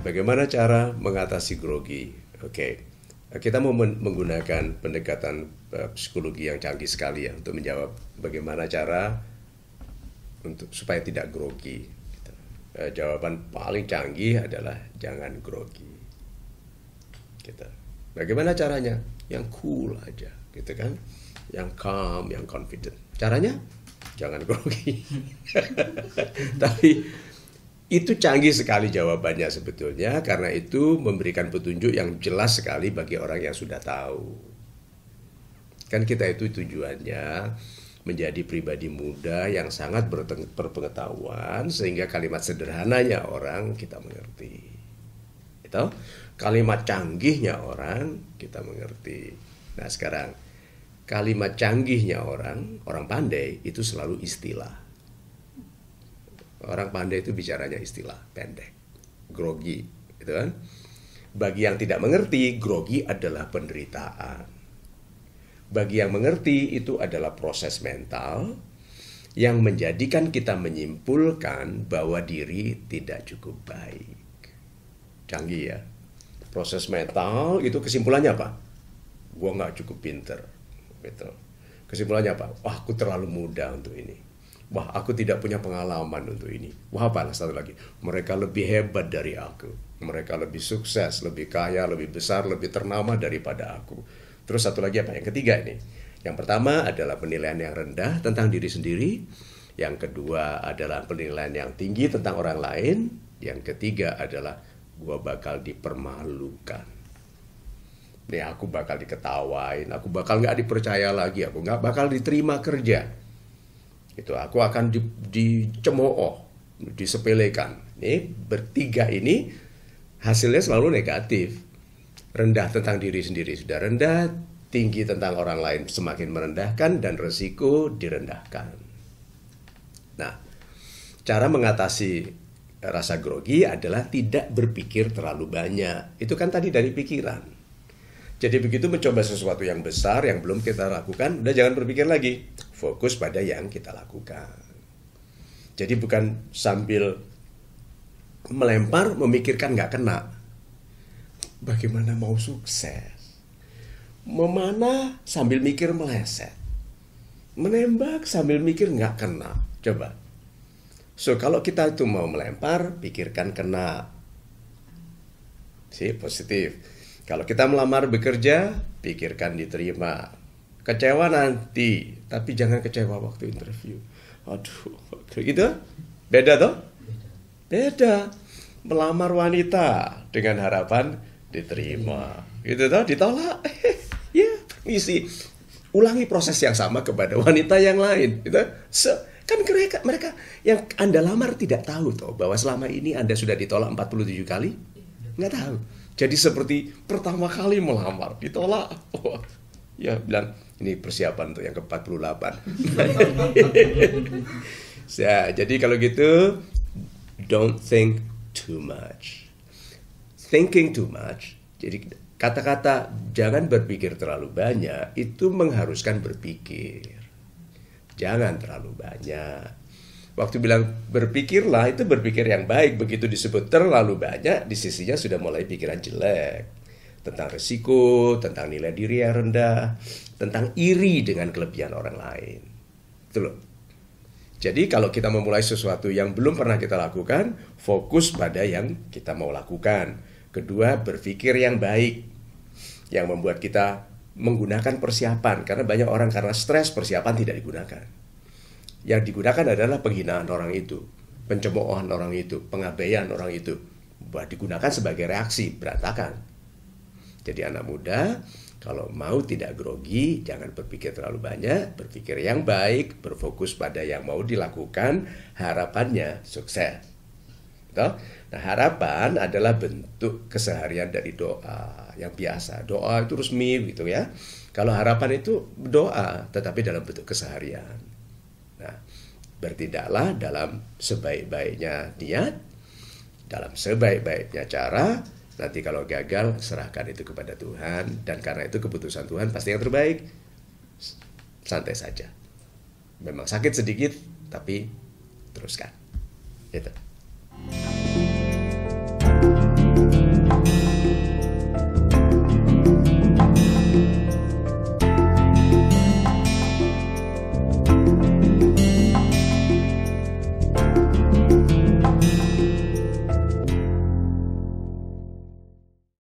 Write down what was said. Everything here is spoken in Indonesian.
bagaimana cara mengatasi grogi? Oke, kita mau menggunakan pendekatan psikologi yang canggih sekali ya untuk menjawab bagaimana cara untuk supaya tidak grogi. Jawaban paling canggih adalah jangan grogi. Gitu. Bagaimana caranya? Yang cool aja, gitu kan? Yang calm, yang confident. Caranya jangan grogi. Tapi itu canggih sekali jawabannya sebetulnya, karena itu memberikan petunjuk yang jelas sekali bagi orang yang sudah tahu. Kan kita itu tujuannya menjadi pribadi muda yang sangat berpengetahuan, sehingga kalimat sederhananya orang kita mengerti. Itu kalimat canggihnya orang kita mengerti. Nah sekarang, kalimat canggihnya orang pandai itu selalu istilah. Orang pandai itu bicaranya istilah pendek, grogi, gitu kan? Bagi yang tidak mengerti, grogi adalah penderitaan. Bagi yang mengerti, itu adalah proses mental yang menjadikan kita menyimpulkan bahwa diri tidak cukup baik. Canggih ya. Proses mental itu kesimpulannya apa? Gua nggak cukup pinter, gitu. Kesimpulannya apa? Wah, aku terlalu muda untuk ini. Wah, aku tidak punya pengalaman untuk ini. Wah, apa satu lagi? Mereka lebih hebat dari aku. Mereka lebih sukses, lebih kaya, lebih besar, lebih ternama daripada aku. Terus satu lagi apa? Yang ketiga ini. Yang pertama adalah penilaian yang rendah tentang diri sendiri. Yang kedua adalah penilaian yang tinggi tentang orang lain. Yang ketiga adalah gua bakal dipermalukan. Nih, aku bakal diketawain, aku bakal nggak dipercaya lagi, aku nggak bakal diterima kerja. Itu aku akan dicemooh, disepelekan. Ini bertiga ini hasilnya selalu negatif. Rendah tentang diri sendiri sudah rendah, tinggi tentang orang lain semakin merendahkan, dan resiko direndahkan. Nah, cara mengatasi rasa grogi adalah tidak berpikir terlalu banyak. Itu kan tadi dari pikiran. Jadi begitu mencoba sesuatu yang besar yang belum kita lakukan, udah jangan berpikir lagi. Fokus pada yang kita lakukan. Jadi bukan sambil melempar memikirkan nggak kena. Bagaimana mau sukses? Memanah sambil mikir meleset. Menembak sambil mikir nggak kena. Coba. So kalau kita itu mau melempar, pikirkan kena. Positif. Kalau kita melamar bekerja, pikirkan diterima. Kecewa nanti, tapi jangan kecewa waktu interview. Aduh, gitu. Beda toh? Beda. Melamar wanita dengan harapan diterima. Gitu toh, ditolak. Ya, permisi. Ulangi proses yang sama kepada wanita yang lain. Gitu. Kan mereka yang Anda lamar tidak tahu toh bahwa selama ini Anda sudah ditolak 47 kali? Nggak tahu. Jadi seperti pertama kali melamar, ditolak. Oh, ya bilang, ini persiapan untuk yang ke-48. Jadi kalau gitu, don't think too much. Thinking too much, jadi kata-kata jangan berpikir terlalu banyak, itu mengharuskan berpikir. Jangan terlalu banyak. Waktu bilang berpikirlah, itu berpikir yang baik. Begitu disebut terlalu banyak, di sisinya sudah mulai pikiran jelek. Tentang risiko, tentang nilai diri yang rendah, tentang iri dengan kelebihan orang lain. Itu loh. Jadi kalau kita memulai sesuatu yang belum pernah kita lakukan, fokus pada yang kita mau lakukan. Kedua, berpikir yang baik. Yang membuat kita menggunakan persiapan. Karena banyak orang karena stres, persiapan tidak digunakan. Yang digunakan adalah penghinaan orang itu, pencemoohan orang itu, pengabaian orang itu. Digunakan sebagai reaksi, berantakan. Jadi anak muda, kalau mau tidak grogi, jangan berpikir terlalu banyak, berpikir yang baik, berfokus pada yang mau dilakukan, harapannya sukses. Nah, harapan adalah bentuk keseharian dari doa yang biasa. Doa itu resmi gitu ya. Kalau harapan itu doa, tetapi dalam bentuk keseharian. Nah, bertindaklah dalam sebaik-baiknya niat, dalam sebaik-baiknya cara. Nanti kalau gagal, serahkan itu kepada Tuhan. Dan karena itu keputusan Tuhan pasti yang terbaik. Santai saja. Memang sakit sedikit, tapi teruskan. Gitu.